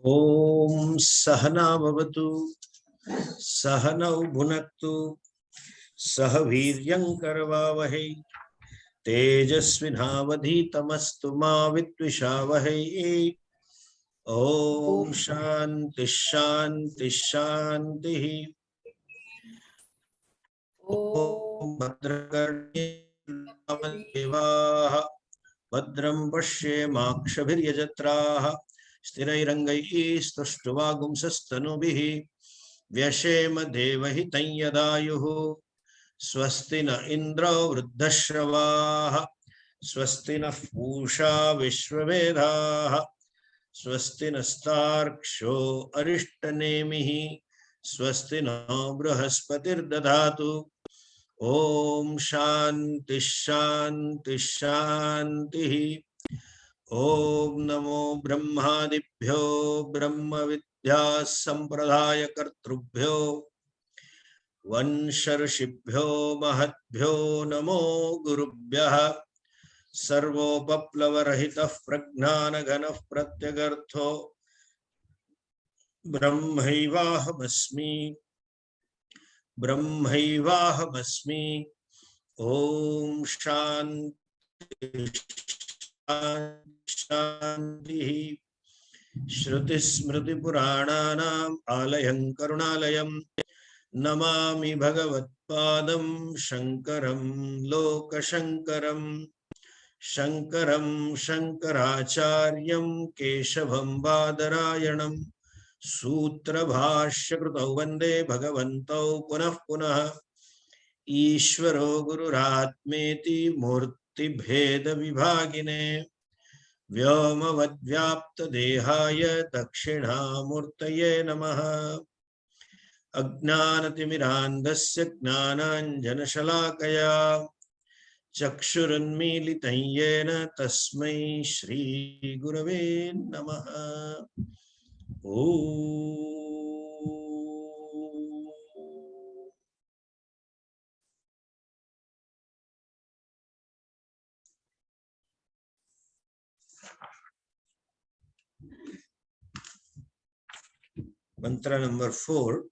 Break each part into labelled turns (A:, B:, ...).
A: Om Sahana Bhavatu Sahanau Bhunaktu Sahaviryam Karavavahe Tejasvinavadhitamastu ma Vitvishavahai. Om Shanti Shanti Shanti. Om Bhadrakarni Devaha Bhadram Pashyemakshabhiryajatraha Sthirairangai Stushtvagumsastanubihi Vyashema Devahitam Yadayuhu Swasti na Indra Vruddhashavaha Swasti na Pusha Vishwavedhaha Swasti nastarksho Arishtanemihi Swasti na Brahaspatir Dadhatu. Om Shanti Shanti Shanti. Om Namo Brahmadibhyo Brahma Vidya Sampradaya Kartrubhyo Vansharshibhyo Mahatbhyo Namo Gurubhyah Sarvopaplavarahitah Pragnanaganah Pratyagartho Brahmaivahamasmi Brahmaivahamasmi. Om Shanti Shanti. Shruti Smriti Purananam Alayam Karunalayam Namami Bhagavatpadam Shankaram Lokashankaram Shankaram Shankaracharyam Keshavam Badarayanam Sutra Bhashya Krutau Vande Bhagavantau Punah Punah Ishvaro Gururatmeti Murti Bheda Vibhagine Vyomavadvyapta Dehaya Dakshinamurtaye Namaha. Ajnanatimirandasya Gnananjanashalakaya Chakshurunmilitam yena Tasmai Shri Gurave Namaha. Om. Mantra number 4.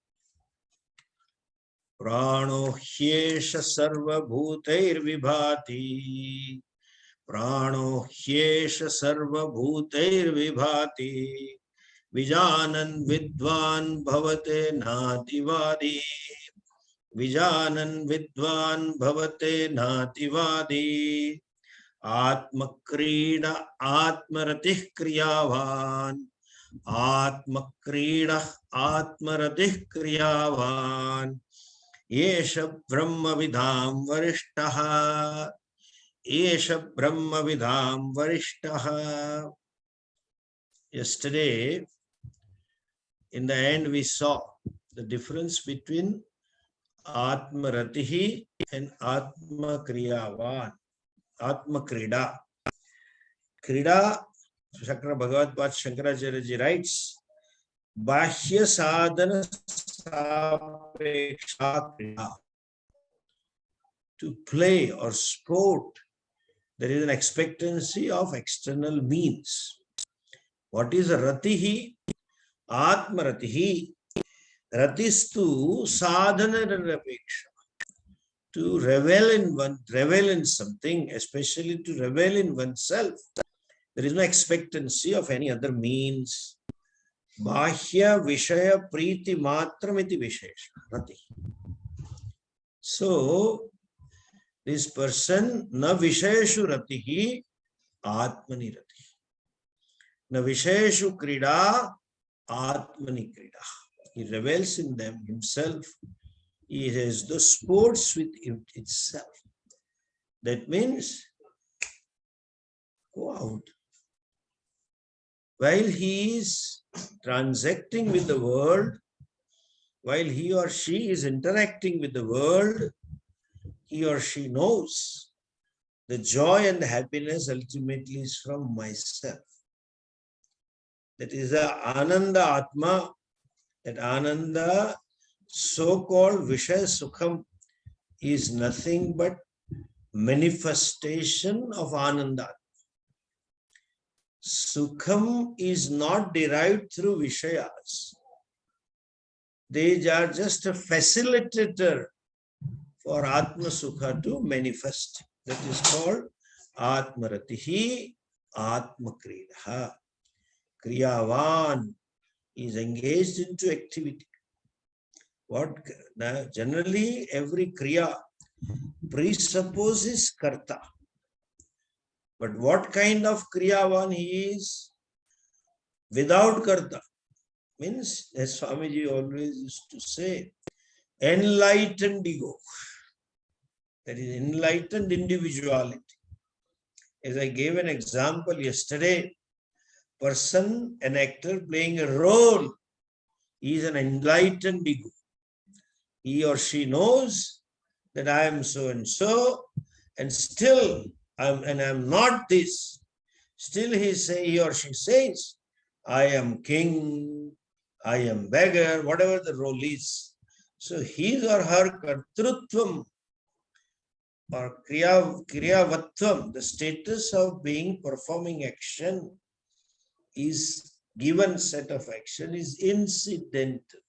A: Prano hyesha sarva bhutair vibhati. Prano hyesha sarva bhutair vibhati. Vijanan vidvan bhavate nativadi. Vijanan vidvan bhavate nativadi. Atmakrida atmaratih kriyavan. Atmakrida atmaratih kriyavan. Yesha Brahma Vidham Varishtaha. Yesha Brahma Vidham Varishtaha. Yesterday, in the end, we saw the difference between Atmaratihi and Atmakriyavan. Atmakrida. Krida, Shakra Bhagavad Pad Shankaracharya ji writes, Bahya sadhana sapeksha krida. To play or sport, there is an expectancy of external means. What is ratihi? Atmaratihi. Ratistu sadhana rapeksha. To revel in something, especially to revel in oneself. There is no expectancy of any other means. Bahya Vishaya Priti Matramiti Vishesha. Rati. So, this person, na Visheshu Ratihi, Atmani Rati. Na Visheshu Krida, Atmani Krida. He revels in them himself. He has the sports with itself. That means, go out. While he is transacting with the world, while he or she is interacting with the world, he or she knows the joy and the happiness ultimately is from myself. That is the Ananda Atma, that Ananda, so-called Vishaya Sukham, is nothing but manifestation of Ananda. Sukham is not derived through Vishayas. They are just a facilitator for Atma Sukha to manifest. That is called Atmaratihi Atma Kriya. Kriyavan is engaged into activity. What generally every Kriya presupposes Karta. But what kind of Kriyavan he is? Without Karta. Means, as Swamiji always used to say, enlightened ego. That is enlightened individuality. As I gave an example yesterday, person, an actor playing a role, is an enlightened ego. He or she knows that I am so and so, and still I'm not this. Still he or she says, I am king, I am beggar, whatever the role is. So his or her kartrutvam or kriyavatvam, the status of being performing action is given set of action is incidental.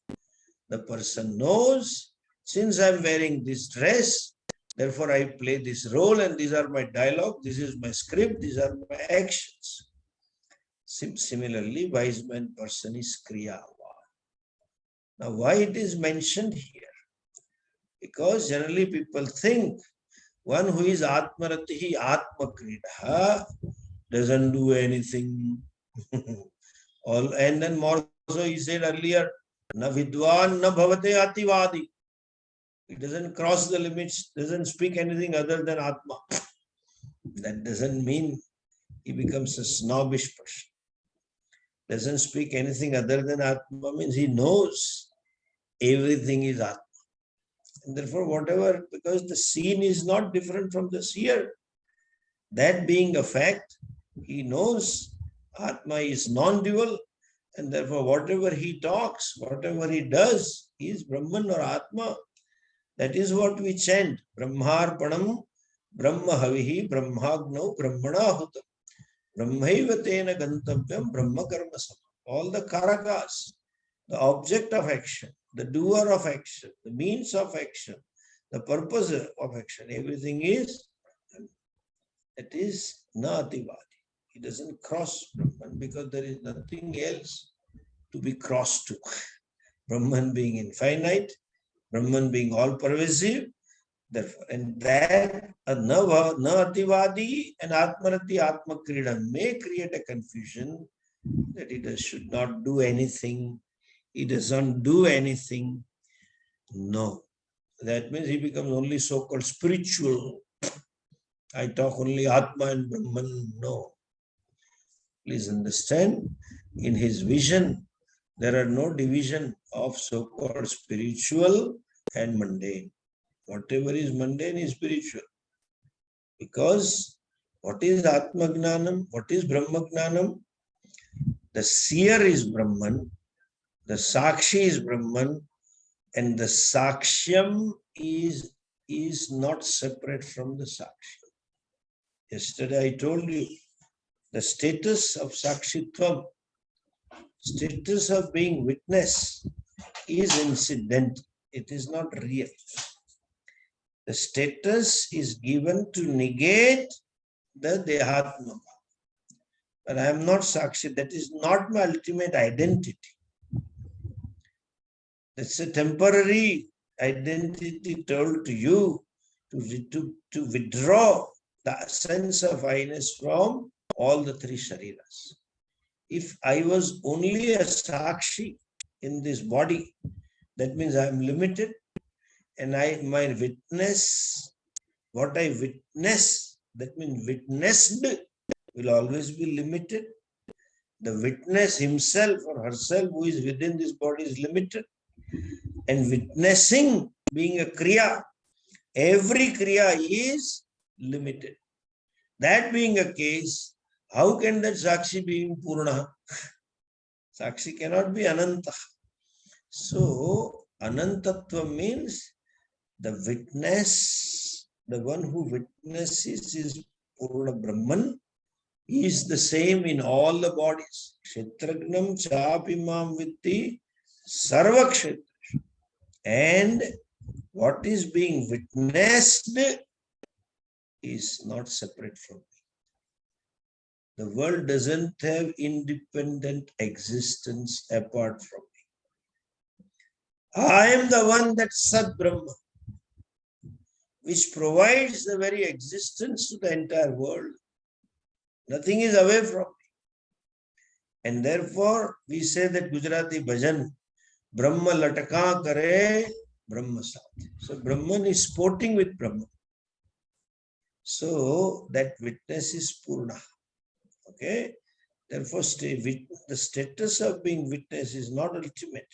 A: The person knows, since I'm wearing this dress, therefore I play this role and these are my dialogue, this is my script, these are my actions. Similarly, wise man person is kriyavan. Now, why it is mentioned here? Because generally people think one who is atmaratihi atmakridaha doesn't do anything. And then more so he said earlier, na vidwan na bhavate ativadi. He doesn't cross the limits, doesn't speak anything other than Atma. That doesn't mean he becomes a snobbish person. Doesn't speak anything other than Atma means he knows everything is Atma. And therefore, whatever, because the seen is not different from the seer. That being a fact, he knows Atma is non-dual, and therefore whatever he talks, whatever he does, he is Brahman or Atma. That is what we chant. Brahmarpanam, Brahma havihi, Brahmagno, Brahmana hutam. Brahmaivatena gantavyam, Brahma karma sama. All the karakas, the object of action, the doer of action, the means of action, the purpose of action, everything is, that is na ativadi. He doesn't cross Brahman because there is nothing else to be crossed to. Brahman being infinite, Brahman being all-pervasive, therefore, and that na ativadi and atmarati atma krida may create a confusion that he should not do anything. He doesn't do anything. No. That means he becomes only so-called spiritual. I talk only Atma and Brahman. No. Please understand, in his vision, there are no division of so-called spiritual and mundane. Whatever is mundane is spiritual. Because what is Atma Gnanam? What is Brahma Gnanam? The seer is Brahman, the Sakshi is Brahman, and the Sakshyam is not separate from the Sakshi. Yesterday I told you, the status of Sakshitvam, status of being witness is incidental. It is not real. The status is given to negate the Dehatma. But I am not Sakshi. That is not my ultimate identity. That's a temporary identity told to you to withdraw the sense of I-ness from all the three shariras. If I was only a Sakshi in this body, that means I am limited, and my witness, what I witness, that means witnessed, will always be limited. The witness himself or herself who is within this body is limited. And witnessing being a kriya, every kriya is limited. That being a case, how can that Sakshi be Purna? Sakshi cannot be Ananta. So, Anantatva means the witness, the one who witnesses is Purna Brahman, is the same in all the bodies. Kshetragnam chapimam vitti sarva kshetra. And what is being witnessed is not separate from me. The world doesn't have independent existence apart from me. I am the one that Sat Brahma, which provides the very existence to the entire world. Nothing is away from me. And therefore, we say that Gujarati bhajan, Brahma lataka kare, Brahma saath. So Brahman is sporting with Brahman. So that witness is Purna. Okay? Therefore, the status of being witness is not ultimate.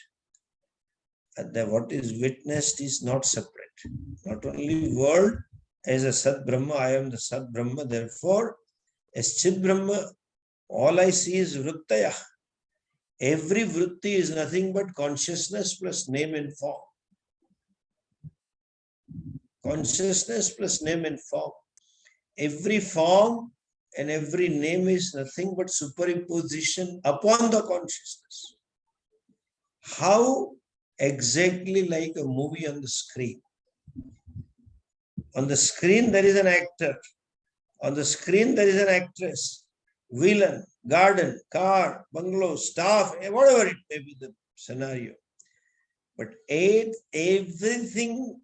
A: And what is witnessed is not separate. Not only world as a Sat Brahma, I am the Sat Brahma. Therefore, as Chid Brahma, all I see is Vrittaya. Every Vritti is nothing but consciousness plus name and form. Consciousness plus name and form. Every form and every name is nothing but superimposition upon the consciousness. How exactly like a movie on the screen. On the screen, there is an actor. On the screen, there is an actress, villain, garden, car, bungalow, staff, whatever it may be the scenario. But everything,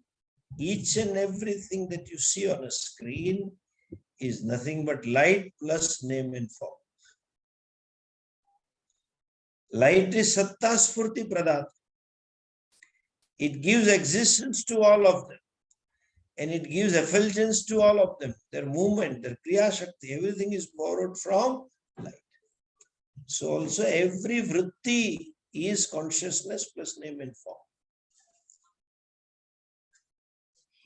A: each and everything that you see on a screen is nothing but light plus name and form. Light is Satta Spurti Pradata. It gives existence to all of them. And it gives effulgence to all of them. Their movement, their Kriya Shakti, everything is borrowed from light. So also every vritti is consciousness plus name and form.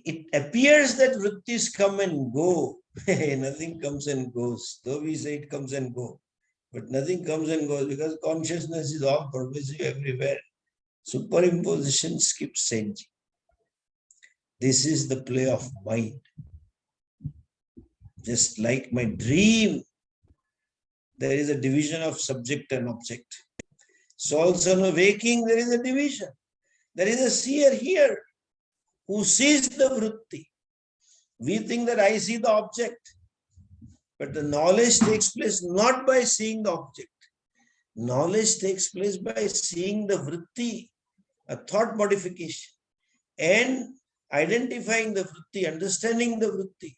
A: It appears that vrittis come and go. Nothing comes and goes. Though we say it comes and goes. But nothing comes and goes because consciousness is all pervasive everywhere. Superimposition skips changing. This is the play of mind. Just like my dream, there is a division of subject and object. So also in waking, there is a division. There is a seer here who sees the vritti. We think that I see the object, but the knowledge takes place not by seeing the object. Knowledge takes place by seeing the vritti, a thought modification, and identifying the vritti, understanding the vritti.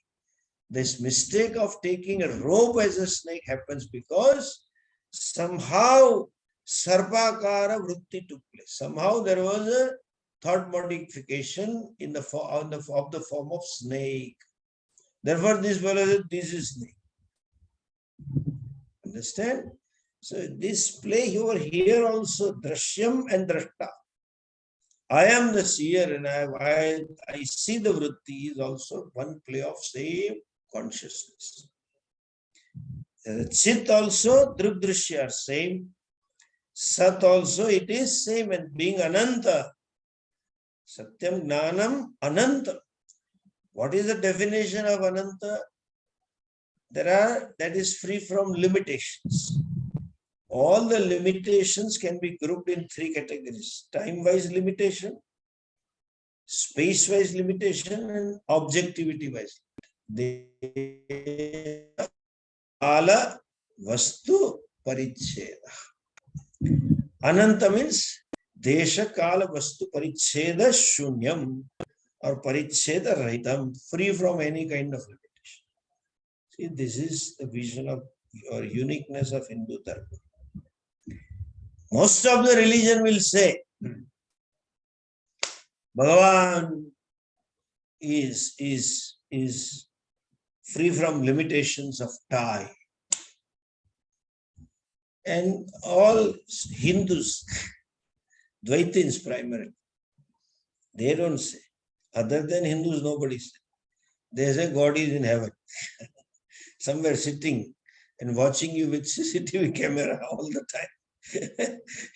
A: This mistake of taking a rope as a snake happens because somehow sarpakara vritti took place. Somehow there was a thought modification in the form of snake. Therefore, this fellow said, this is snake. Understand? So this play over here also, drashyam and drashta. I am the seer and I see the vritti is also one play of same consciousness. Chit also, drugdrishya are same. Sat also, it is same, and being ananta. Satyam Gnanam Anantam. What is the definition of Ananta? That is free from limitations. All the limitations can be grouped in three categories: time-wise limitation, space-wise limitation, and objectivity-wise. Kala Vastu Paricheda. Ananta means Desha Kala Vastu Paricheda Shunyam or Paricheda Rahitam, free from any kind of limitation. See, this is the vision of or uniqueness of Hindu Dharma. Most of the religion will say Bhagavan is free from limitations of time. And all Hindus, Dvaitins primarily, they don't say. Other than Hindus, nobody says. They say God is in heaven, somewhere sitting and watching you with CCTV camera all the time.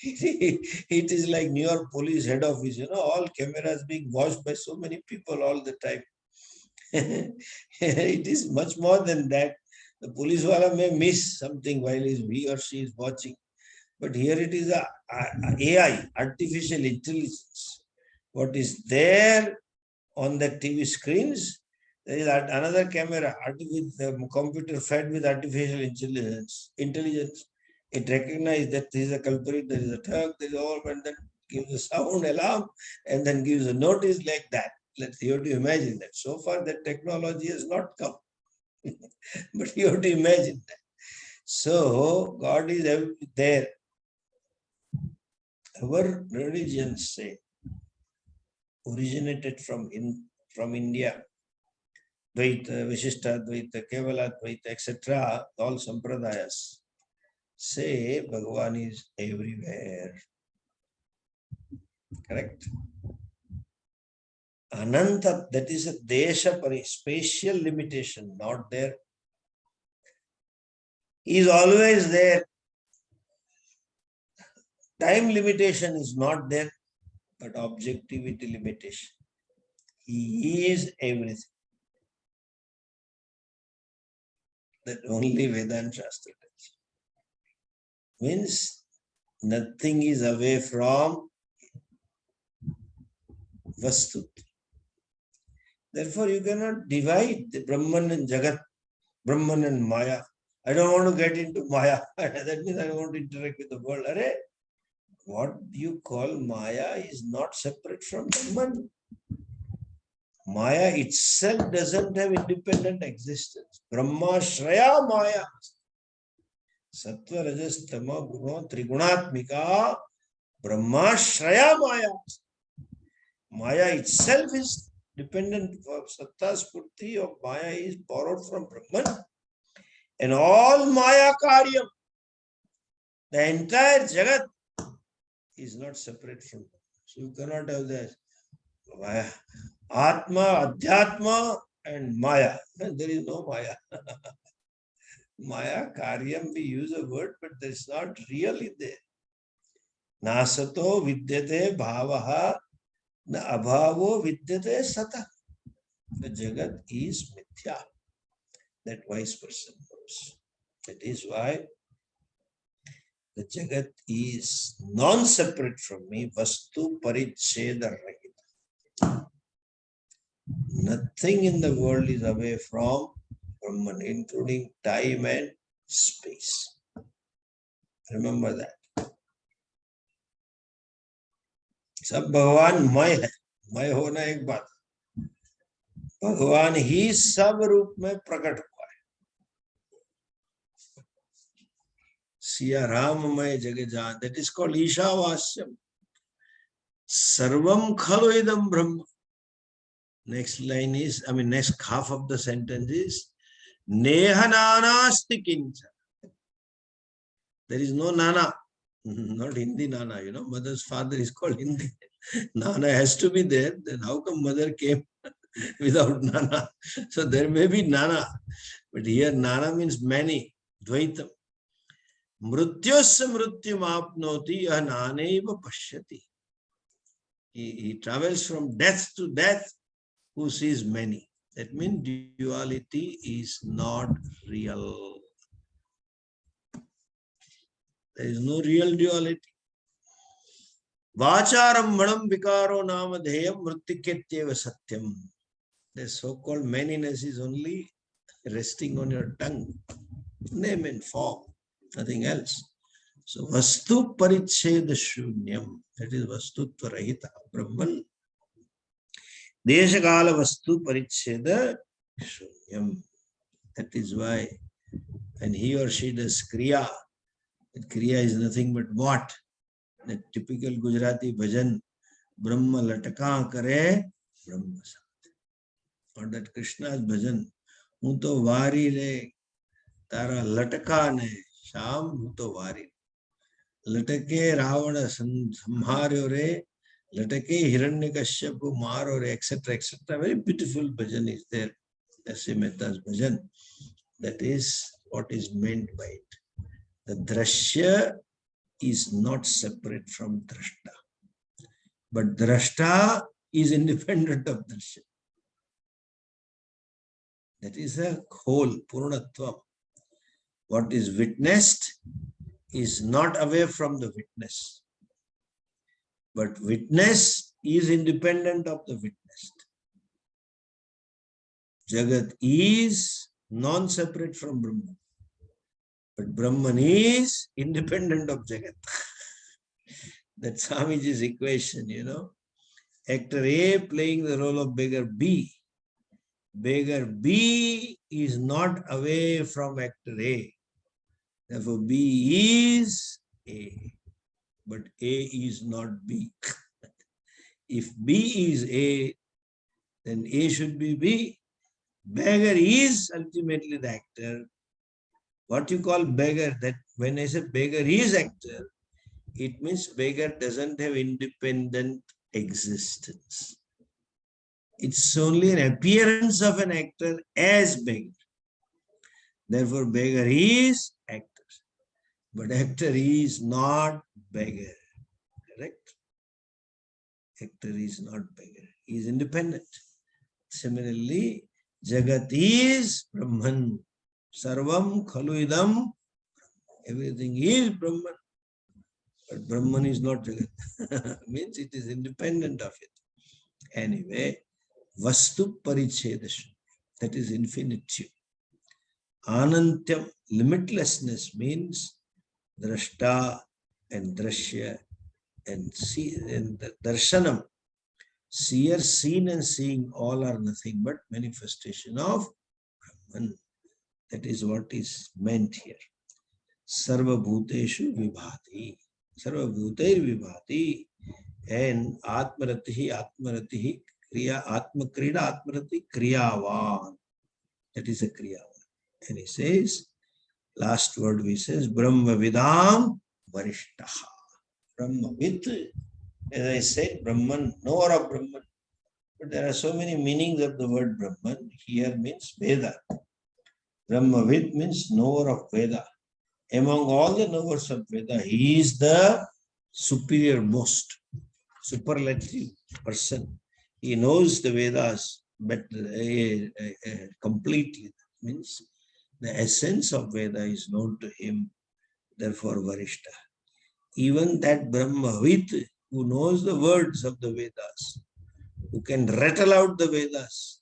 A: It is like New York police head office, all cameras being watched by so many people all the time. It is much more than that. The police wala may miss something while he or she is watching. But here it is a AI, artificial intelligence. What is there on the TV screens, there is another camera with the computer fed with artificial intelligence. It recognizes that there is a culprit, there is a thug, there is all, and then gives a sound alarm and then gives a notice like that. You have to imagine that. So far, that technology has not come. But you have to imagine that. So, God is there. Our religions say, originated from India, Dvaita, Vishishtadvaita, Kevaladvaita, etc., all sampradayas say Bhagavan is everywhere. Correct? Ananta, that is a desha spatial limitation, not there. He is always there. Time limitation is not there, but objectivity limitation. He is everything. That only Vedanta Shastra tells. Means nothing is away from Vastut. Therefore, you cannot divide the Brahman and Jagat, Brahman and Maya. I don't want to get into Maya. That means I don't want to interact with the world. What you call Maya is not separate from Brahman. Maya itself doesn't have independent existence. Brahma Shraya Maya. Sattva Rajas Tama Guna Trigunatmika Brahma Shraya Maya. Maya itself is dependent of Satta Spurti of Maya is borrowed from Brahman. And all Maya Karyam, the entire Jagat is not separate from Brahman. So you cannot have this Maya. Atma, Adhyatma and Maya. There is no Maya. Maya Karyam, we use a word, but there is not really there. Nasato vidyate bhavaha na abhavo vidyate sata. The Jagat is mithya. That wise person knows. That is why the Jagat is non-separate from me. Vastu paricheda rahita. Nothing in the world is away from Brahman, including time and space. Remember that. सब भगवान मय है, मय होना एक बात, भगवान ही सब रूप में प्रकट हुआ है. Siya राममय जगजान, that is called ईशावास्यम. सर्वम खलु इदं ब्रह्म. Next line is, next half of the sentence is, Neha nanasti kincha. There is no nana, not Hindi nana, mother's father is called Hindi. Nana has to be there, then how come mother came without nana? So there may be nana, but here nana means many, dvaitam. Mrutyasya mrutyam apnoti ananeva pashyati. He travels from death to death, who sees many. That means duality is not real. There is no real duality. Vacharambanam vikaro nama dheyam mritiketyeva satyam. The so-called maniness is only resting on your tongue. Name and form, nothing else. So vastu paricheda shunyam. That is vastutva rahita. Brahman. Deshakala vastu paricheda shunyam. That is why when he or she does kriya, that kriya is nothing but what? The typical Gujarati bhajan, Brahma lataka kare, Brahma sat. Or that Krishna's bhajan, hu to vari re, tara lataka ne, sham hu to vari. Latake Ravana samharyo re, latake Hiranyakashyapu maro re, etc., etc. Very beautiful bhajan is there. That's Mehta's bhajan. That is what is meant by it. The drashya is not separate from drashta. But drashta is independent of drashya. That is a whole, purnatvam. What is witnessed is not away from the witness, but witness is independent of the witnessed. Jagat is non-separate from Brahman, but Brahman is independent of Jagat. That's Swamiji's equation, Actor A playing the role of beggar B. Beggar B is not away from actor A. Therefore, B is A, but A is not B. If B is A, then A should be B. Beggar is ultimately the actor. What you call beggar, that when I say beggar is actor, it means beggar doesn't have independent existence. It's only an appearance of an actor as beggar. Therefore, beggar is actor. But actor is not beggar. Correct? Actor is not beggar. He is independent. Similarly, Jagat is Brahman. Sarvam khalu idam. Everything is Brahman. But Brahman is not Jagat. Means it is independent of it. Anyway, Vastu Parichedashu. That is infinitude. Anantyam, limitlessness, means Drashta and Drashya and see and the Darshanam. Seer, seen and seeing, all are nothing but manifestation of Brahman. That is what is meant here. Sarva Bhuteshu Vibhati. Sarva Bhuter Vibhati. And Atmaratihi, Kriya, Atma Krida, Atmarati, Kriyavan. That is a Kriyavan. And he says, last word we says, Brahma Vidam Varishtaha. Brahma Vid, as I said, Brahman, knower of Brahman. But there are so many meanings of the word Brahman. Here means Veda. Brahma Vid means knower of Veda. Among all the knowers of Veda, he is the superior most, superlative person. He knows the Vedas better, completely. That means the essence of Veda is known to him, therefore Varishta. Even that Brahmavid who knows the words of the Vedas, who can rattle out the Vedas,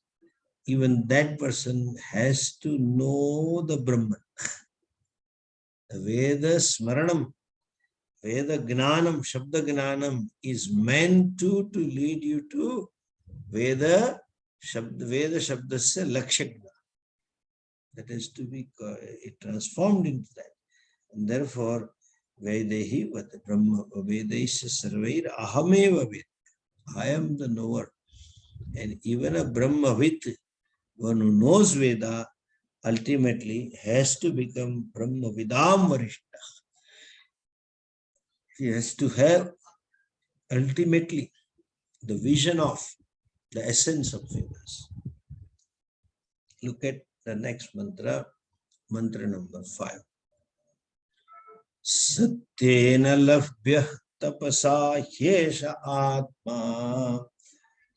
A: even that person has to know the Brahman. The Veda Smaranam, Veda Gnanam, Shabda Gnanam is meant to lead you to Veda Shabdasya Lakshya. That is to be transformed into that. And therefore, Vedehi Vata Brahma Vedesha Sarvair Ahameva Ved. I am the knower. And even a Brahmavid, one who knows Veda, ultimately has to become Brahmavidam Varishta. He has to have ultimately the vision of the essence of Vedas. Look at the next mantra, mantra number 5. Satyena labhyah tapasa hyesha atma.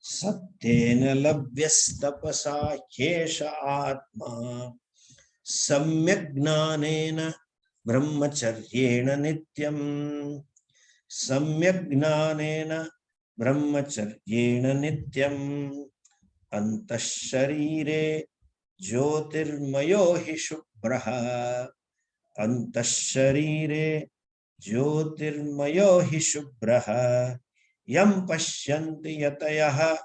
A: Satyena labhyas tapasa hyesha atma. Samyak gnanena brahmacharyena nityam. Samyak gnanena brahmacharyena nityam. Antasharire Jyotirmayo hi Shubhraha. Antasharire Jyotirmayo hi Shubhraha. Yam Pashyanti Yatayaha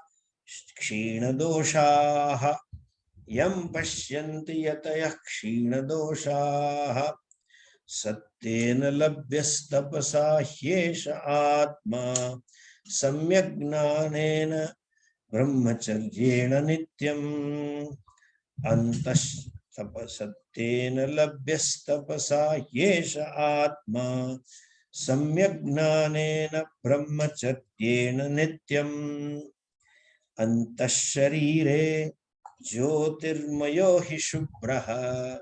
A: Kshinadoshaha. Yam Pashyanti Yatayah Kshinadoshaha. Satyena labhyastapasa hyesha atma. Samyak gnanena brahmacharyena nityam. Antash tapasattena labhyastapasa yesha atma. Samyak gnanena brahmacharyena nityam. Antasharire jyotirmayo hi shubhraha.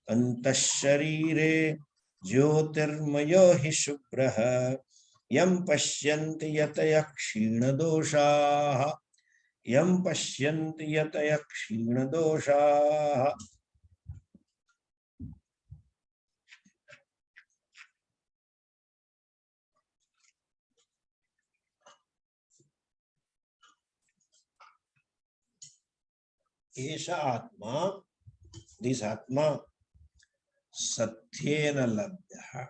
A: Antasharire jyotirmayo hi shubhraha. Yam pashyanti yataya kshinadoshaha. Yam pashyanti yataya kshinadoshaha. Esha Atma, this Atma, Satyena Labhya.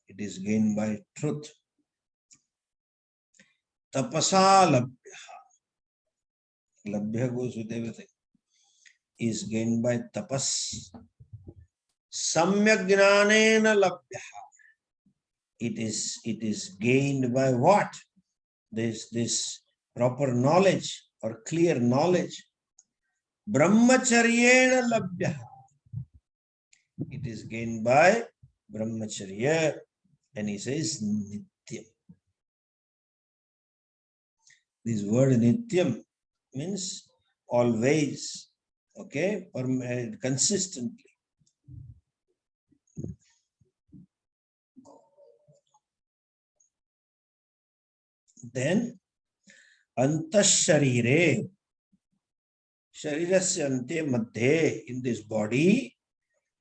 A: It is gained by truth. Tapasa Labhya. Labhya goes with everything. Is gained by tapas. Samyak Jnanena Labhya. It is gained by what? This proper knowledge or clear knowledge. Brahmacharyena Labhya. It is gained by brahmacharya. And he says nityam. This word nityam means always, okay, consistently. Then antasharire, sharirasya ante madhe, in this body,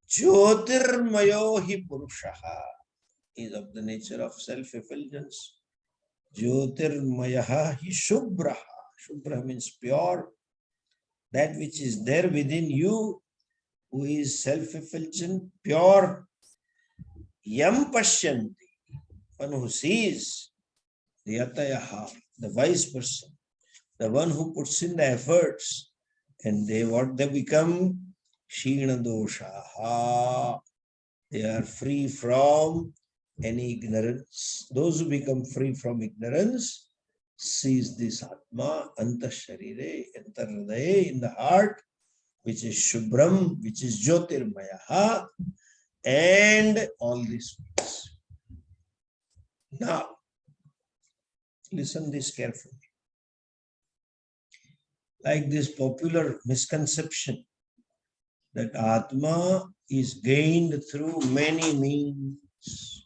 A: jyotirmayo hi purushaha, is of the nature of self-effulgence. Jyotirmayaha hi shubhraha. Shubhra means pure. That which is there within you, who is self-effulgent, pure. Yam pashyanti, one who sees. Yatayaha, the wise person, the one who puts in the efforts, and what they become? Shina doshaha. They are free from any ignorance. Those who become free from ignorance sees this Atma, Antasharire, Antarhridaye, in the heart, which is Shubram, which is Jyotirmayaha, and all these things. Now, listen this carefully. Like this popular misconception that Atma is gained through many means.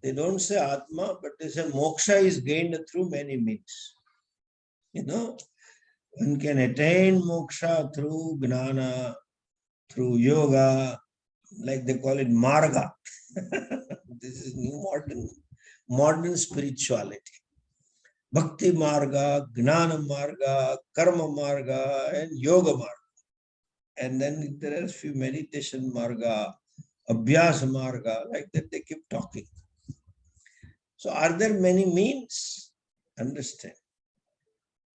A: They don't say Atma, but they say moksha is gained through many means. You know, one can attain moksha through gnana, through yoga, like they call it marga. This is new modern spirituality. Bhakti marga, gnana marga, karma marga, and yoga marga. And then there are a few meditation marga, abhyas marga, like that they keep talking. So are there many means? Understand.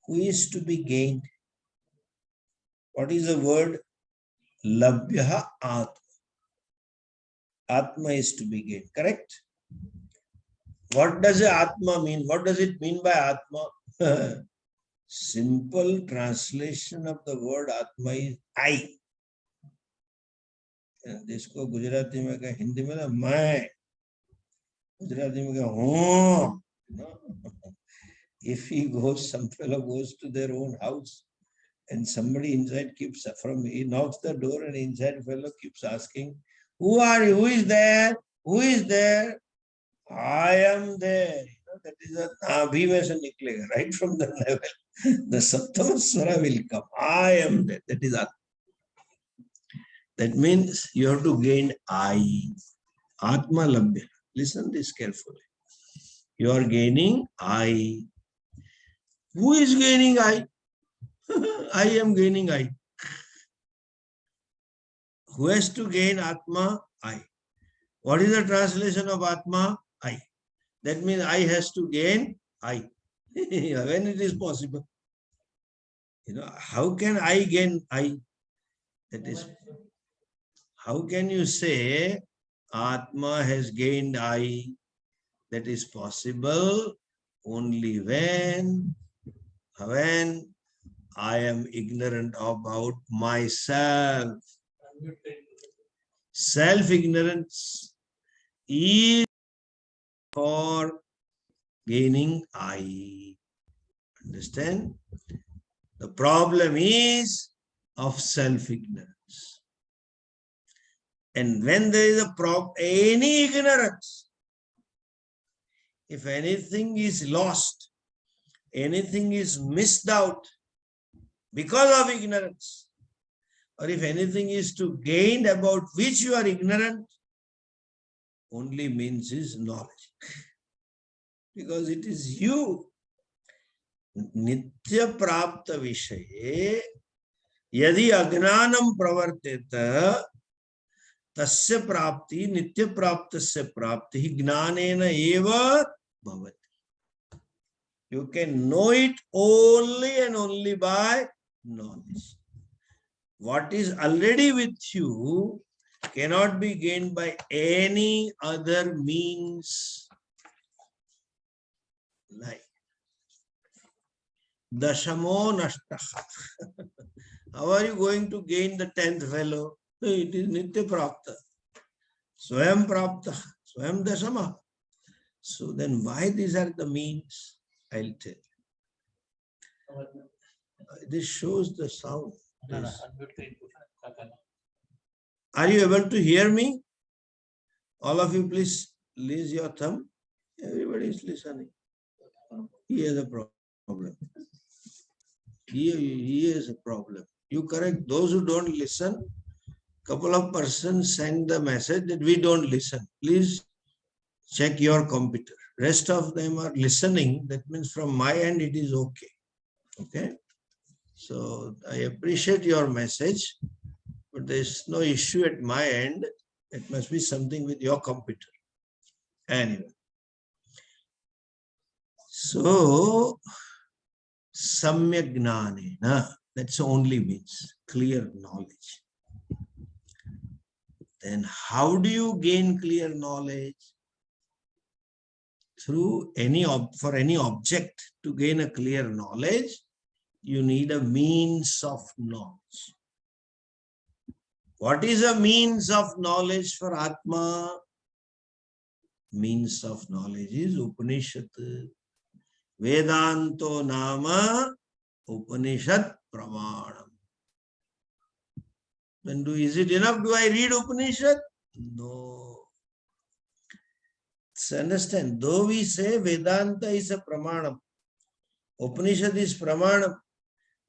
A: Who is to be gained? What is the word? Labhya Atma. Atma is to be gained, correct? What does Atma mean? What does it mean by Atma? Simple translation of the word Atma is I. जिसको गुजराती में कहा, हिंदी में ना मैं, गुजराती में कहा हूँ. If he goes, some fellow goes to their own house and somebody inside keeps, he knocks the door and inside fellow keeps asking, who are you? Who is there? Who is there? I am there. That is a abhivesa niklega, right from the level. The Saptama Swara will come. I am there. That is Atma. That means you have to gain I. Atma Labhya. Listen this carefully. You are gaining I. Who is gaining I? I am gaining I. Who has to gain Atma? I. What is the translation of Atma? I. That means I has to gain I. When it is possible. How can I gain I? That is, how can you say Atma has gained I? That is possible only when I am ignorant about myself. Self-ignorance is for gaining I. Understand? The problem is of self-ignorance. And when there is any ignorance, if anything is lost, anything is missed out because of ignorance, or if anything is to gain about which you are ignorant, only means is knowledge. Because it is you नित्य प्राप्त विषये यदि अज्ञानम प्रवर्तेत तस्य प्राप्ति नित्य प्राप्तस्य प्राप्ति ज्ञानेन एव भवति. You can know it only and only by knowledge. What is already with you cannot be gained by any other means. Like Dashamo Nashtaha. How are you going to gain the 10th fellow? It is Nitya Prapta. Swayam Prapta. Swayam Dashama. So then why these are the means? I'll tell you. This shows the sound. Are you able to hear me? All of you, please raise your thumb. Everybody is listening. He has a problem. He has a problem. You correct those who don't listen. Couple of persons send the message that we don't listen. Please check your computer. Rest of them are listening. That means from my end it is okay. Okay. So I appreciate your message, but there is no issue at my end. It must be something with your computer. Anyway. So Samyak Gnanena, that's only means clear knowledge. Then how do you gain clear knowledge? Through for any object to gain a clear knowledge, you need a means of knowledge. What is a means of knowledge for Atma? Means of knowledge is Upanishad. Vedanto nama Upanishad pramanam. Then is it enough? Do I read Upanishad? No. So understand, though we say Vedanta is a pramanam, Upanishad is pramanam,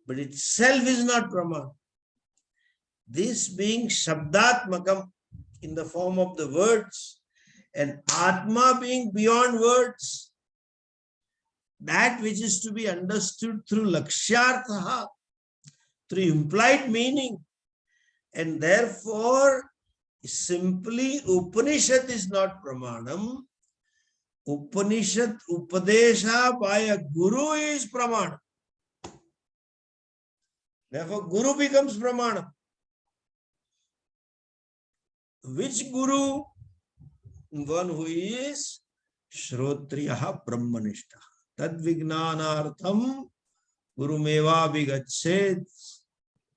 A: but itself is not pramanam. This being Shabdatmakam in the form of the words, and Atma being beyond words, that which is to be understood through Lakshyartha, through implied meaning, and therefore simply Upanishad is not pramanam. Upanishad Upadesha by a Guru is pramanam. Therefore Guru becomes pramanam. Which Guru? One who is Shrotriyaha Brahmanishta. Tad Vignanartham Gurumeva Vigachet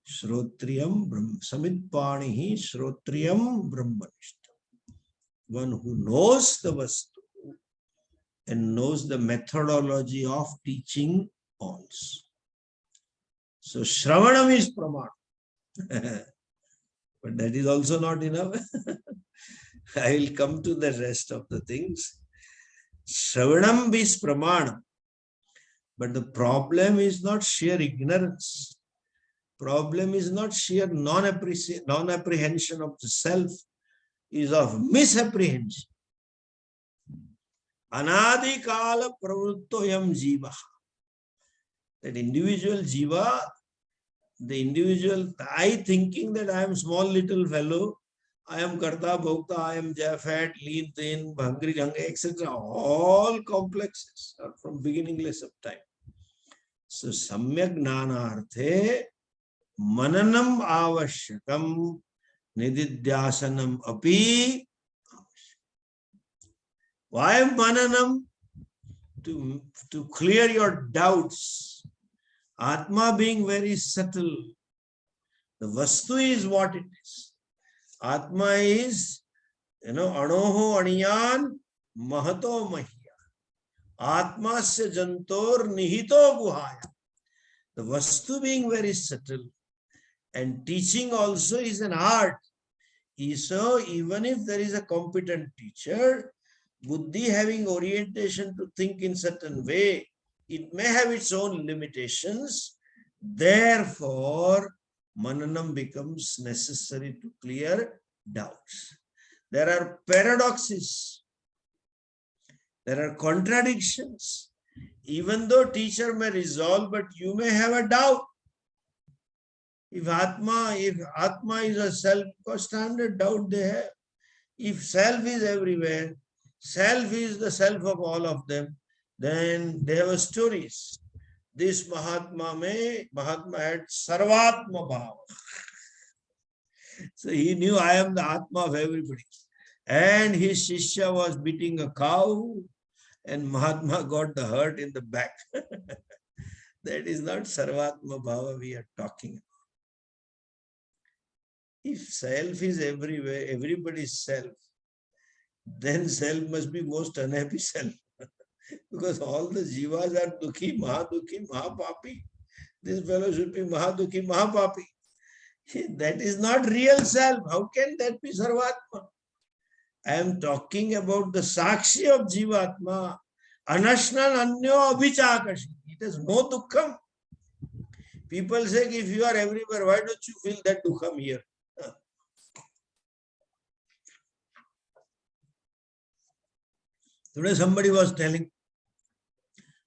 A: Shrotriyam Samitpanihi Shrotriyam Brahmanishta. One who knows the Vastu and knows the methodology of teaching also. So Shravanam is Praman. But that is also not enough. I will come to the rest of the things. Shravanam is Pramanam. But the problem is not sheer ignorance. Problem is not sheer non-apprehension of the self, is of misapprehension. Anadi kala pravrittoyam jiva. That individual jiva, the individual, I thinking that I am small little fellow, I am karta, bhokta, I am fat, lean, thin, hungry, etc. All complexes are from beginningless of time. So samyak gnanarthe mananam avashyakam nididhyasanam api. Why mananam? To clear your doubts. Atma being very subtle. The Vastu is what it is. Atma is, Anoho Aniyan Mahato Mahiya. Atmasya Jantor Nihito Guhaya. The Vastu being very subtle. And teaching also is an art. So even if there is a competent teacher, Buddhi having orientation to think in certain way, it may have its own limitations. Therefore, Mananam becomes necessary to clear doubts. There are paradoxes. There are contradictions. Even though teacher may resolve, but you may have a doubt. If Atma is a self, because standard doubt they have. If self is everywhere, self is the self of all of them, then they have stories. This Mahatma had Sarvatma Bhava. So he knew I am the Atma of everybody. And his Shishya was beating a cow, and Mahatma got the hurt in the back. That is not Sarvatma Bhava we are talking about. If self is everywhere, everybody's self, then self must be most unhappy self. Because all the jivas are dukhi, mahapapi. This fellow should be mahadukhi, mahapapi. That is not real self. How can that be Sarvatma? I am talking about the Sakshi of Jivatma. Anashnan anyo abhichakashi. It has no dukkham. People say, if you are everywhere, why don't you feel that dukkham here? Today somebody was telling,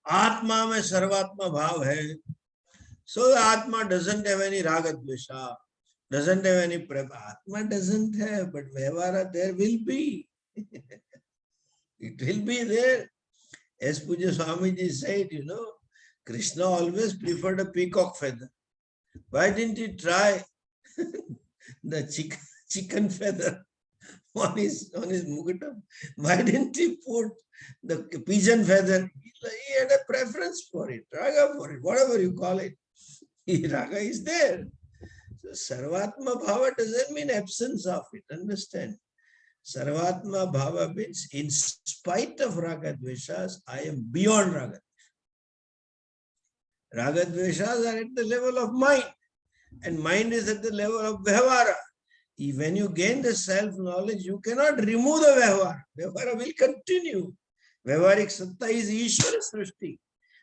A: Atma mein Sarvatma bhav hai. So Atma doesn't have any raga dvesha, doesn't have any prema. Atma doesn't have, but Vyavara there will be. It will be there. As Puja Swamiji said, Krishna always preferred a peacock feather. Why didn't he try the chicken feather on his mukutam? Why didn't he put the pigeon feather? He had a preference for it, raga for it, whatever you call it. Raga is there. So Sarvatma Bhava doesn't mean absence of it. Understand? Sarvatma Bhava means in spite of Raga Dveshas, I am beyond Raga. Raga Dveshas are at the level of mind, and mind is at the level of Vyavara. When you gain the self-knowledge, you cannot remove the Vyavara. Vyavara will continue. Vyavarik Satta is Ishvara Srishti.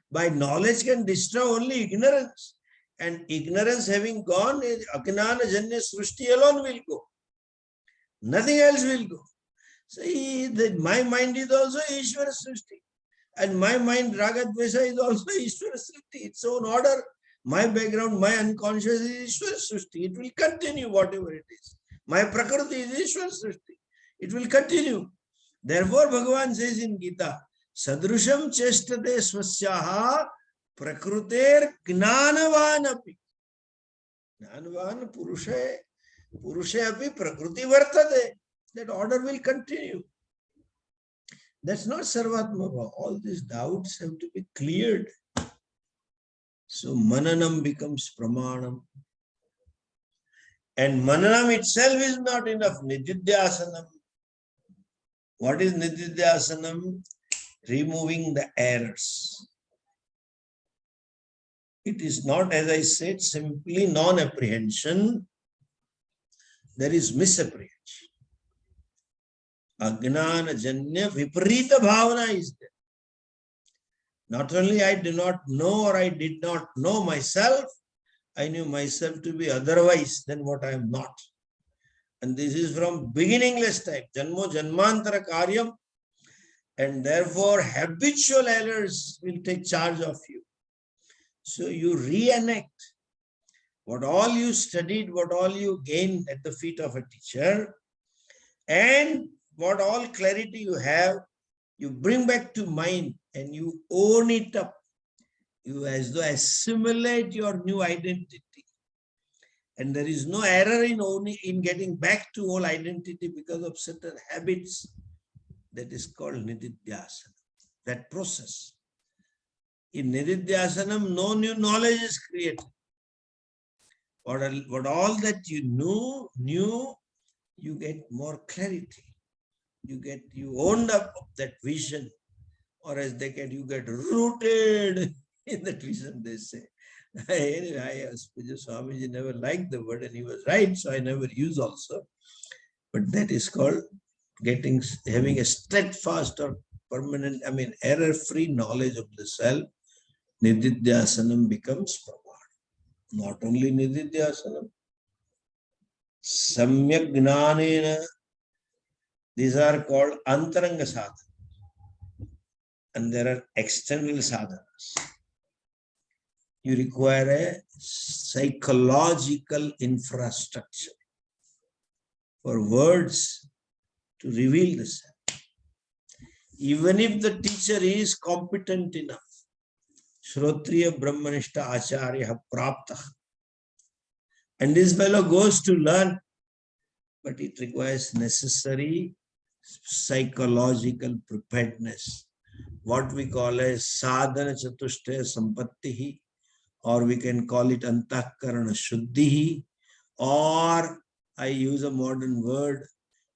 A: By knowledge can destroy only ignorance. And ignorance having gone, Ajnana Janya Srishti alone will go. Nothing else will go. See, my mind is also Ishvara Srishti. And my mind, Raga Dvesa, is also Ishvara Srishti. Its own order. My background, my unconscious is Ishvara Srishti. It will continue whatever it is. My Prakriti is Ishvara Srishti. It will continue. Therefore, Bhagavan says in Gita, Sadrusham chestate swasyaha prakruter gnanavan api. Gnanavan purushe api prakriti vartate. That order will continue. That's not Sarvatma Bhava. All these doubts have to be cleared. So Mananam becomes Pramanam. And Mananam itself is not enough. Nididhyasanam. What is Nididhyasanam? Removing the errors. It is not, as I said, simply non-apprehension. There is misapprehension. Ajnana Janya Viparita Bhavana is there. Not only I do not know or I did not know myself, I knew myself to be otherwise than what I am not. And this is from beginningless type, Janmo Janmantara Karyam, and therefore habitual errors will take charge of you. So you reenact what all you studied, what all you gained at the feet of a teacher, and what all clarity you have, you bring back to mind and you own it up. You as though assimilate your new identity. And there is no error in getting back to old identity because of certain habits. That is called Nididhyasanam. That process. In Nididhyasanam, no new knowledge is created. What all that you knew, you get more clarity. You owned up that vision, or as you get rooted in that vision, they say. Anyway, Swamiji never liked the word, and he was right, so I never use also. But that is called having a steadfast or permanent, error-free knowledge of the self. Nididhyasanam becomes Praman. Not only Nididhyasanam, Samyak Gnanena. These are called Antaranga Sadhana. and there are external sadhanas. You require a psychological infrastructure for words to reveal the self. Even if the teacher is competent enough, Shrotriya Brahmanishta Acharya Prapta, and this fellow goes to learn, but it requires necessary psychological preparedness, what we call as sadhana chatushtaya sampattihi, or we can call it antahkarana shuddhihi, or I use a modern word,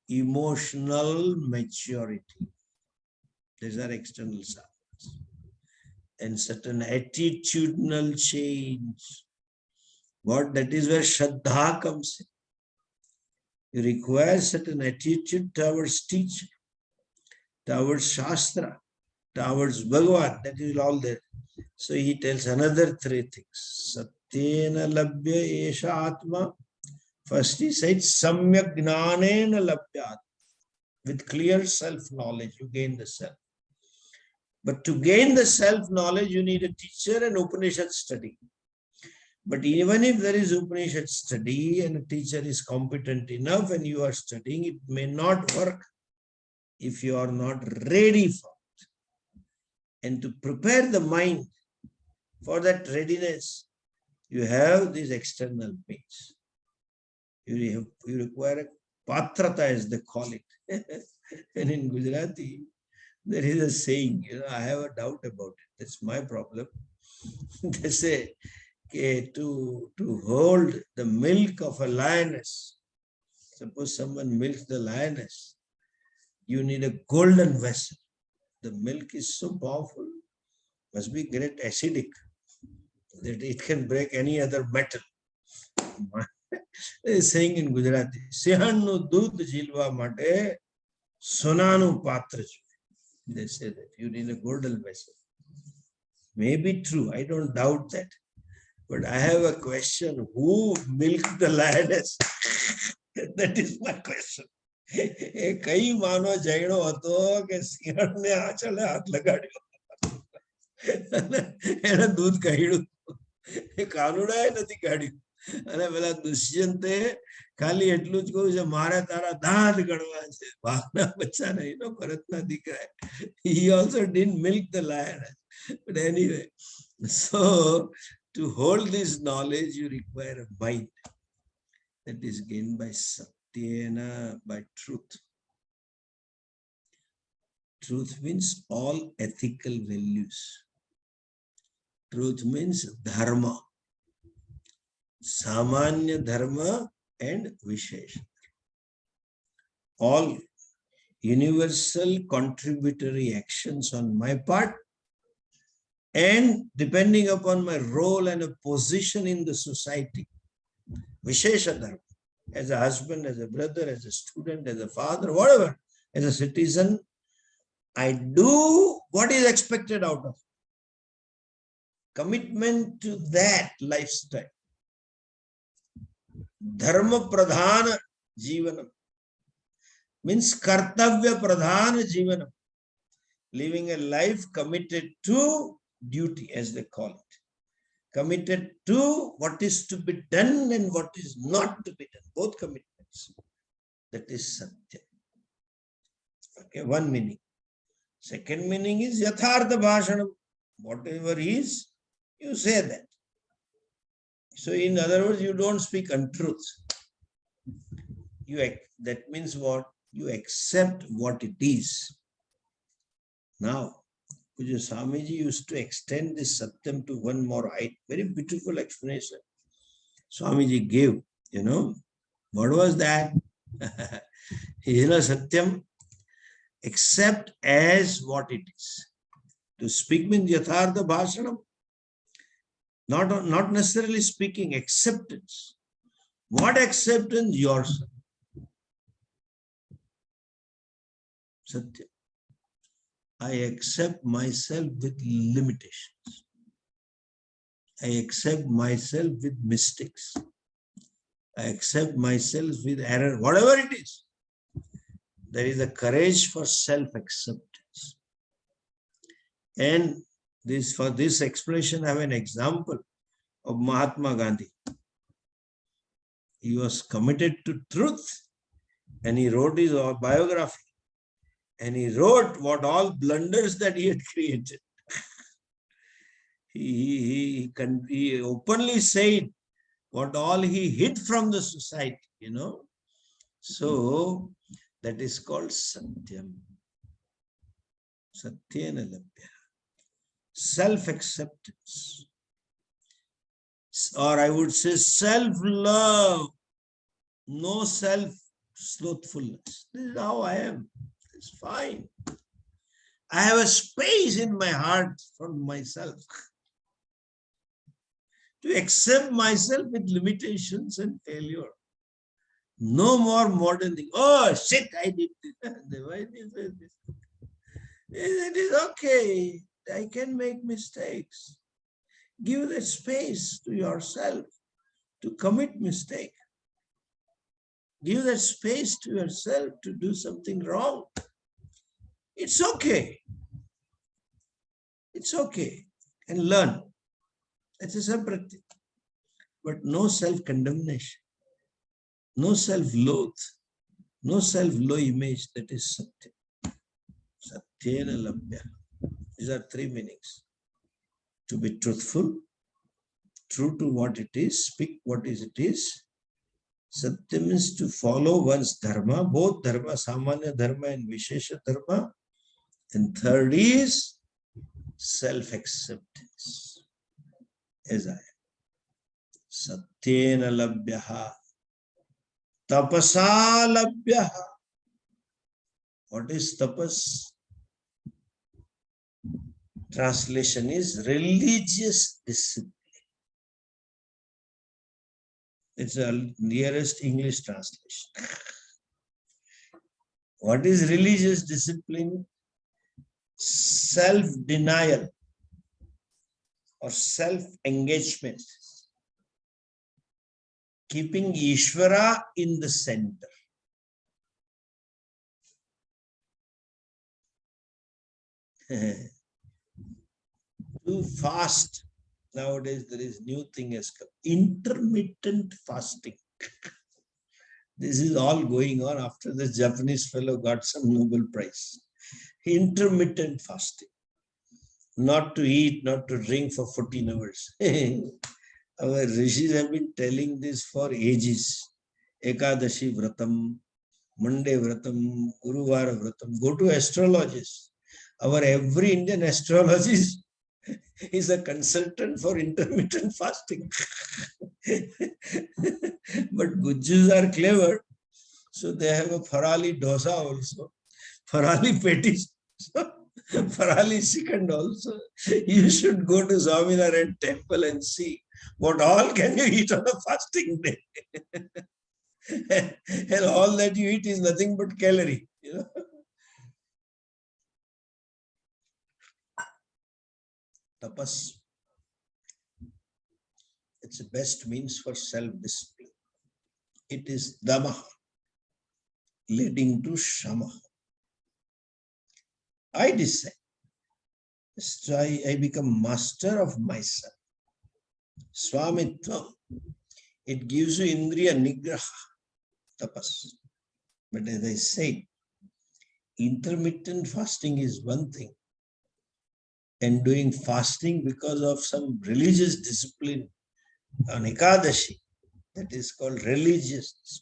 A: emotional maturity. These are external sadhanas. And certain attitudinal change. That is where Shraddha comes in. You require certain attitude towards teacher, towards Shastra, towards Bhagavan. That is all there. So he tells another three things. Satyena labhya esha atma. First he said, Samyak gnanena labhya. With clear self-knowledge, you gain the self. But to gain the self-knowledge, you need a teacher and Upanishad study. But even if there is Upanishad study and a teacher is competent enough and you are studying, it may not work if you are not ready for it. And to prepare the mind for that readiness, you have these external means. You require a patrata, as they call it. And in Gujarati, there is a saying, I have a doubt about it. That's my problem. They say, to hold the milk of a lioness, suppose someone milks the lioness, you need a golden vessel. The milk is so powerful, must be great acidic, that it can break any other metal. They are saying in Gujarati, Sihannu dudh jilva mate sonanu patra. They say that you need a golden vessel. Maybe true, I don't doubt that. But I have a question. Who milked the lioness? That is my question. કઈ માનો જયડો હતો કે સિંહણને આંચળે હાથ લગાડ્યો એને દૂધ કાઢ્યું, કાનુડાએ નથી કાઢ્યું. અને પેલા દુષ્યંતે ખાલી એટલું જ કહ્યું છે, મારે તારા દાંત ગણવા છે, ભાગના બચ્ચા નહીં, ભરતના દીકરા. He also didn't milk the lioness. But anyway, so to hold this knowledge, you require a mind that is gained by satyena, by truth. Truth means all ethical values. Truth means dharma, samanya dharma and vishesha. All universal contributory actions on my part, and depending upon my role and a position in the society, Vishesha Dharma, as a husband, as a brother, as a student, as a father, whatever, as a citizen, I do what is expected out of me. Commitment to that lifestyle. Dharma pradhana jivanam means kartavya pradhana jivanam, living a life committed to duty, as they call it, committed to what is to be done and what is not to be done, both commitments. That is satya. Okay, one meaning. Second meaning is yathartha bhashanam. Whatever is, you say that. So in other words, you don't speak untruths. That means what? You accept what it is. Now, Swamiji used to extend this satyam to one more height. Very beautiful explanation Swamiji gave. What was that? Satyam, accept as what it is. To speak means yathartha bhashanam. Not necessarily speaking, acceptance. What acceptance? Yourself. Satyam. I accept myself with limitations. I accept myself with mistakes. I accept myself with error, whatever it is. There is a courage for self-acceptance. And for this expression, I have an example of Mahatma Gandhi. He was committed to truth and he wrote his biography. And he wrote what all blunders that he had created. He openly said what all he hid from the society, So that is called Satyam. Satyena Labhya. Self-acceptance. Or I would say self-love. No self-slothfulness. This is how I am. It's fine. I have a space in my heart for myself. To accept myself with limitations and failure. No more modern thing. Oh, shit, I did this. Why this? It is okay. I can make mistakes. Give that space to yourself to commit mistake. Give that space to yourself to do something wrong. It's okay. It's okay. And learn. That's a separate thing. But no self-condemnation. No self-loath. No self-low image. That is Satya. Satyena Labhya. These are three meanings. To be truthful, true to what it is, speak what is it is. Satya means to follow one's dharma, both dharma, samanya dharma and vishesha dharma. And third is self-acceptance. As I am. Satyena labhyaha. Tapasa labhyaha. What is tapas? Translation is religious discipline. It's the nearest English translation. What is religious discipline? Self-denial or self-engagement. Keeping Ishvara in the center. To fast. Nowadays, there is new thing has come. Intermittent fasting. This is all going on after the Japanese fellow got some Nobel Prize. Intermittent fasting. Not to eat, not to drink for 14 hours. Our rishis have been telling this for ages. Ekadashi Vratam, Monday Vratam, Guruvara Vratam. Go to astrologists. Our every Indian astrologist is a consultant for intermittent fasting. But Gujjus are clever. So they have a Farali dosa also. Farali petis. Farali second also. You should go to Swaminarayan temple and see what all can you eat on a fasting day. And all that you eat is nothing but calorie. Tapas. It's the best means for self-discipline. It is dama, leading to shama. I decide. So I become master of myself. Swamitvam. It gives you indriya nigraha, tapas. But as I said, intermittent fasting is one thing. And doing fasting because of some religious discipline on Ekadashi, that is called religious.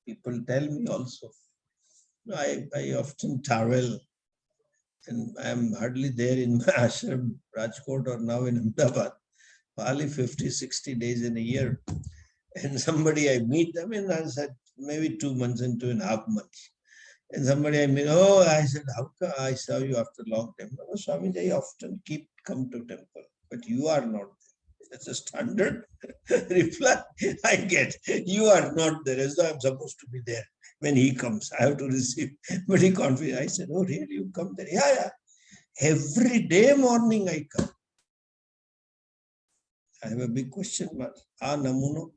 A: People tell me also, I often travel and I am hardly there in my ashram, Rajkot or now in Ahmedabad, probably 50, 60 days in a year. And somebody I meet, I said maybe 2 months and 2.5 months. And somebody I meet, I said, how come I saw you after a long time? No, Swami, I often come to temple, but you are not there. That's a standard reply I get. You are not there, as though I'm supposed to be there. When he comes, I have to receive. But he confessed. I said, oh, really? You come there? Yeah. Every day morning I come. I have a big question mark. Namuno.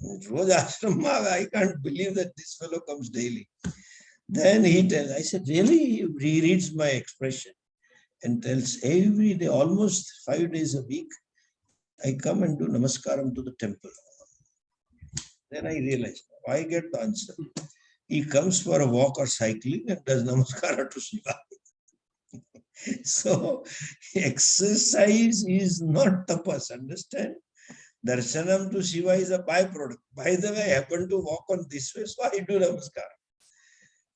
A: I can't believe that this fellow comes daily. Then he tells, I said, really? He reads my expression and tells every day, almost 5 days a week, I come and do namaskaram to the temple. Then I realized, I get the answer. He comes for a walk or cycling and does namaskara to Shiva. So exercise is not tapas, understand? Darshanam to Shiva is a byproduct. By the way, I happen to walk on this way, so I do namaskara.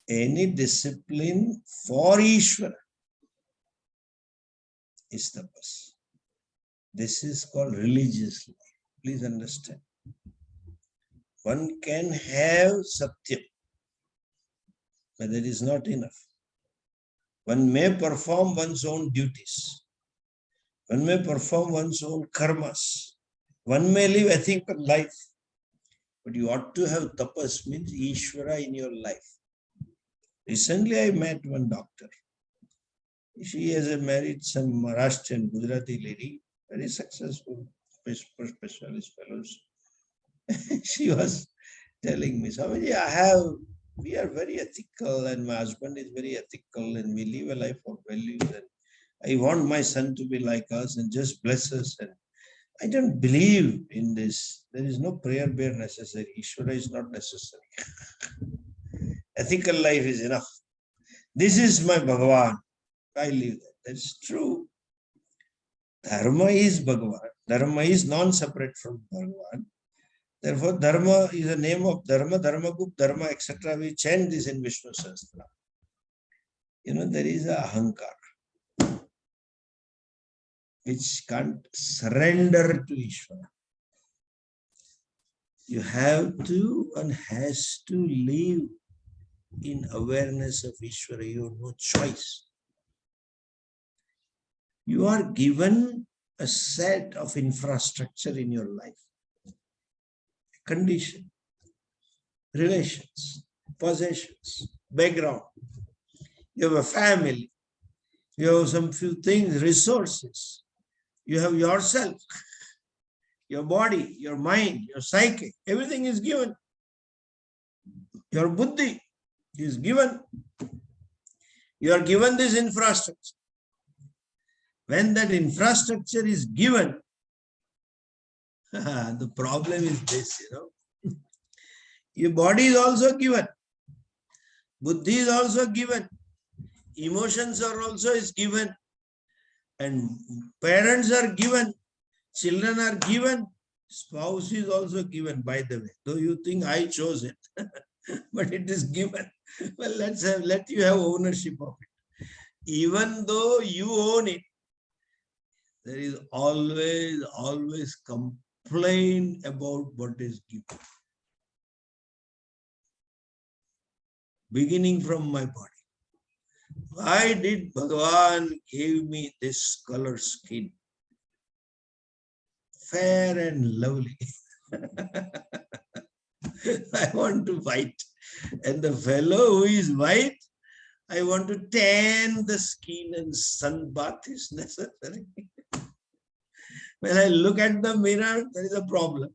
A: Any discipline for Ishvara is tapas. This is called religious life. Please understand. One can have satyam, but that is not enough. One may perform one's own duties. One may perform one's own karmas. One may live ethical life. But you ought to have tapas, means Ishvara in your life. Recently, I met one doctor. She has married some Maharashtrian Gujarati lady, very successful specialist fellows. She was telling me, Swamiji, we are very ethical and my husband is very ethical and we live a life of values and I want my son to be like us and just bless us. And I don't believe in this. There is no prayer bear necessary. Ishvara is not necessary. Ethical life is enough. This is my Bhagavan. I live that. That's true. Dharma is Bhagavan. Dharma is non-separate from Bhagavan. Therefore, Dharma is a name of Dharma, Dharmagup, Dharma, etc. We chant this in Vishnu Sahasranaam. There is a ahankar which can't surrender to Ishvara. You have to and has to live in awareness of Ishvara. You have no choice. You are given a set of infrastructure in your life. Condition, relations, possessions, background. You have a family. You have some few things, resources. You have yourself, your body, your mind, your psyche. Everything is given. Your buddhi is given. You are given this infrastructure. When that infrastructure is given, the problem is this, Your body is also given. Buddhi is also given. Emotions are also is given. And parents are given. Children are given. Spouse is also given, by the way. Though you think I chose it. But it is given. Well, let you have ownership of it. Even though you own it, there is always complaint about what is given. Beginning from my body. Why did Bhagavan give me this color skin? Fair and lovely. I want to white. And the fellow who is white, I want to tan the skin and sunbath is necessary. When I look at the mirror, there is a problem.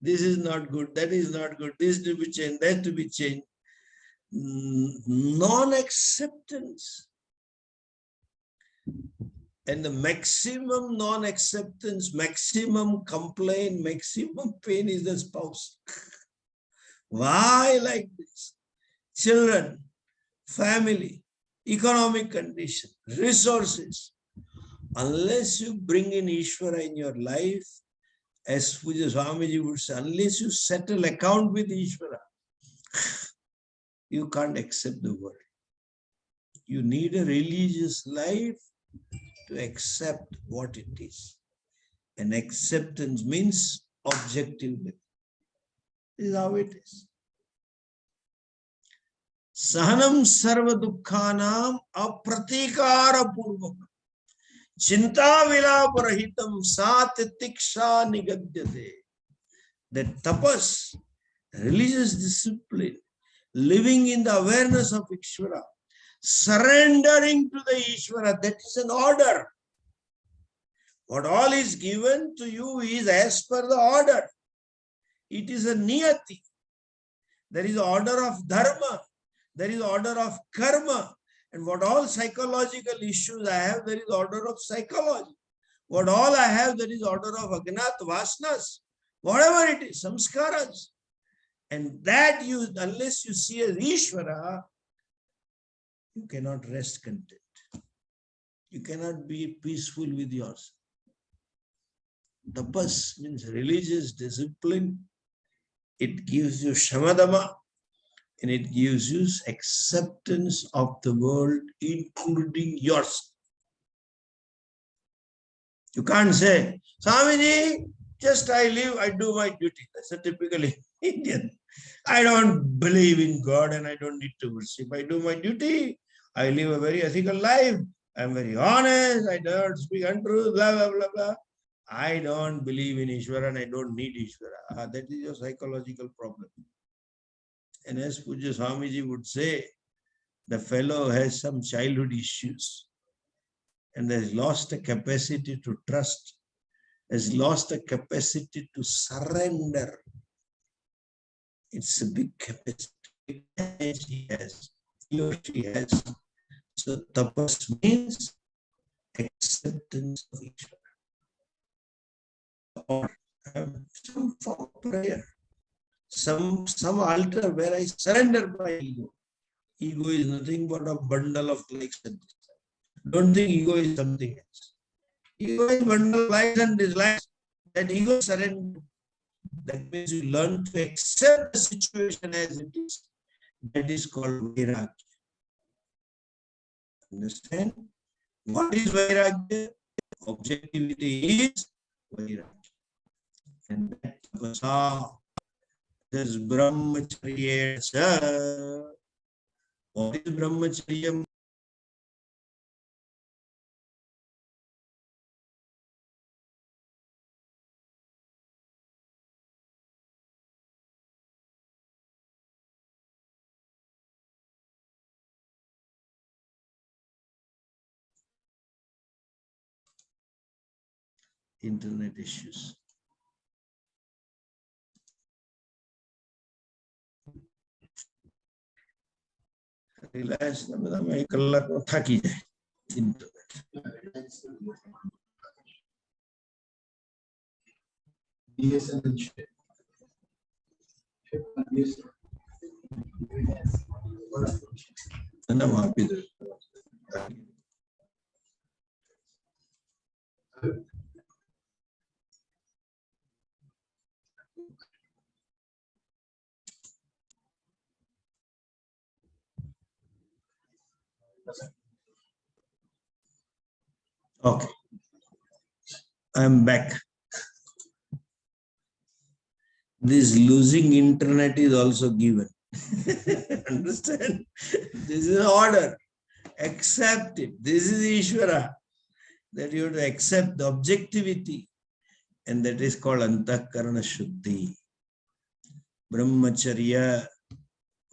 A: This is not good, that is not good, this to be changed, that to be changed. Non-acceptance. And the maximum non-acceptance, maximum complaint, maximum pain is the spouse. Why like this? Children, family, economic condition, resources. Unless you bring in Ishvara in your life, as Puja Swamiji would say, unless you settle account with Ishvara, you can't accept the world. You need a religious life to accept what it is. And acceptance means objectively. This is how it is. Sahanam sarva dukkhanam apratikara purvakam chinta vilaparahitam satitiksha nigadyate. That tapas, religious discipline, living in the awareness of Ishvara, surrendering to the Ishvara, that is an order. What all is given to you is as per the order. It is a niyati. There is order of dharma. there is order of karma. And what all psychological issues I have, there is order of psychology. What all I have, there is order of agnat vasanas. Whatever it is, samskaras. And that you, unless you see as Ishvara, you cannot rest content. You cannot be peaceful with yourself. Tapas means religious discipline. It gives you shamadama, and it gives you acceptance of the world, including yourself. You can't say, Swamiji, just I live, I do my duty. That's a typical Indian. I don't believe in God and I don't need to worship. I do my duty. I live a very ethical life. I'm very honest. I don't speak untruth, blah, blah, blah, blah. I don't believe in Ishvara and I don't need Ishvara. That is your psychological problem. And as Puja Swamiji would say, the fellow has some childhood issues and has lost a capacity to trust, has lost a capacity to surrender. It's a big capacity he has, he or she has. So tapas means acceptance of Ishvara. Or some form of prayer, some altar where I surrender my ego. Ego is nothing but a bundle of likes and dislikes. Don't think ego is something else. Ego is a bundle of likes and dislikes. That ego surrender. That means you learn to accept the situation as it is. That is called vairagya. Understand? What is vairagya? Objectivity is vairagya. And that tapasa, this brahmacharya. What is brahmacharya? Internet issues. Relax, मैं कल्ला को थकी जाए. Internet. ना वहाँ पे okay, I'm back. This losing internet is also given. Understand? This is an order. Accept it. This is Ishvara. That you have to accept the objectivity. And that is called Antakarana Shuddhi. Brahmacharya.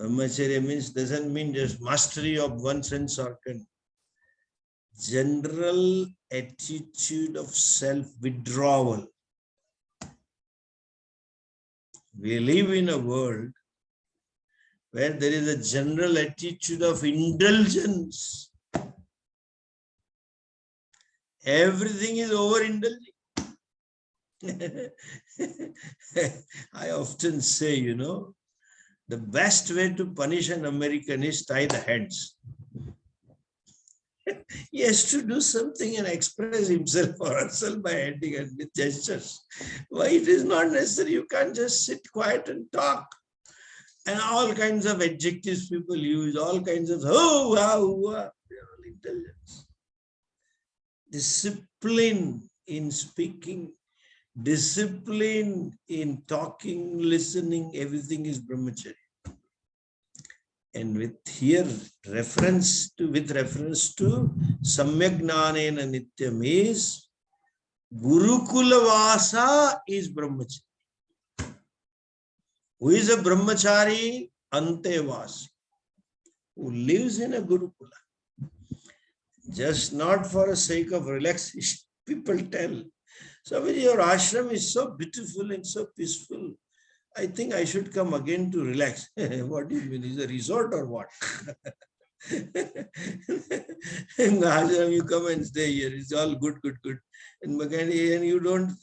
A: Brahmacharya means, doesn't mean just mastery of one sense organ. General attitude of self-withdrawal. We live in a world where there is a general attitude of indulgence. Everything is overindulging. I often say, you know, the best way to punish an American is tie the hands. He has to do something and express himself or herself by handing and with gestures. Why it is not necessary. You can't just sit quiet and talk. And all kinds of adjectives people use, all kinds of intelligence. Discipline in speaking, discipline in talking, listening, everything is brahmacharya. And with here reference to Samyak Gnanena Nityam is Gurukula Vasa is brahmacharya. Who is a brahmachari? Antevas, who lives in a Gurukula. Just not for the sake of relaxation. People tell, Swamiji, your ashram is so beautiful and so peaceful. I think I should come again to relax. What do you mean? Is a resort or what? In the ashram, you come and stay here. It's all good, good, good. And and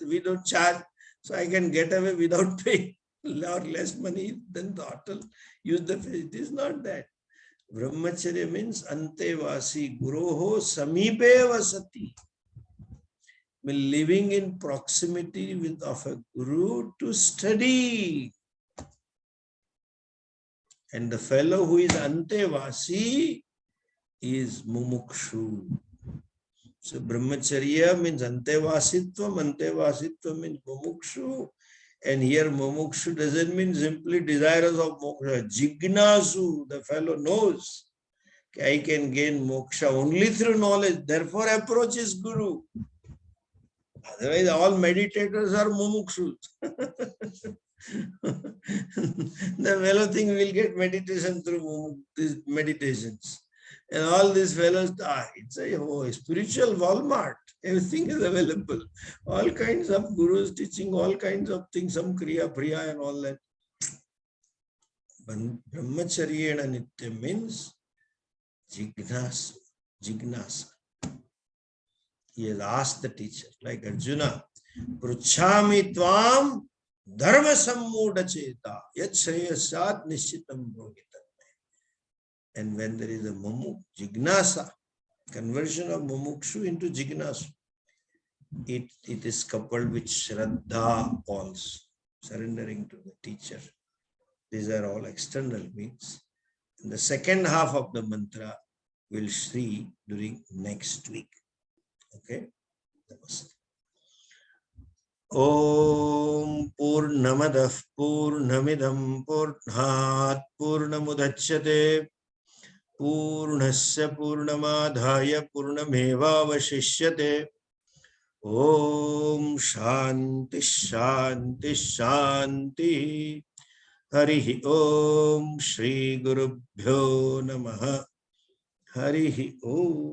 A: we don't charge. So I can get away without paying or less money than the hotel. Use the it is not that. Brahmacharya means antevasi guroho samipe vasati. Living in proximity with of a guru to study. And the fellow who is antevasi is mumukshu. So brahmacharya means antevasitva means mumukshu. And here mumukshu doesn't mean simply desirous of moksha. Jignasu, the fellow knows I can gain moksha only through knowledge. Therefore approaches guru. Otherwise all meditators are mumukshus. The fellow thing will get meditation through these meditations. And all these fellows, it's a spiritual Walmart. Everything is available. All kinds of gurus teaching all kinds of things, some Kriya, Priya and all that. Brahmacharya and Nitya means jignasa. He has asked the teacher, like Arjuna, Pruchhami tvam dharma sammuda cheta yat shreyasat nischitam bhogitam. And when there is a jignasa, conversion of mumukshu into jignasa, it is coupled with shraddha also, surrendering to the teacher. These are all external means. And the second half of the mantra we'll see during next week. Okay? Namaste. Om Purnamadah Purnamidam Purnat Purnamudachyate Purnasya Purnamadhaya Purnamevavashishyate. Om Shanti Shanti Shanti. Harihi Om Shri Gurubhyo Namaha. Harihi Om.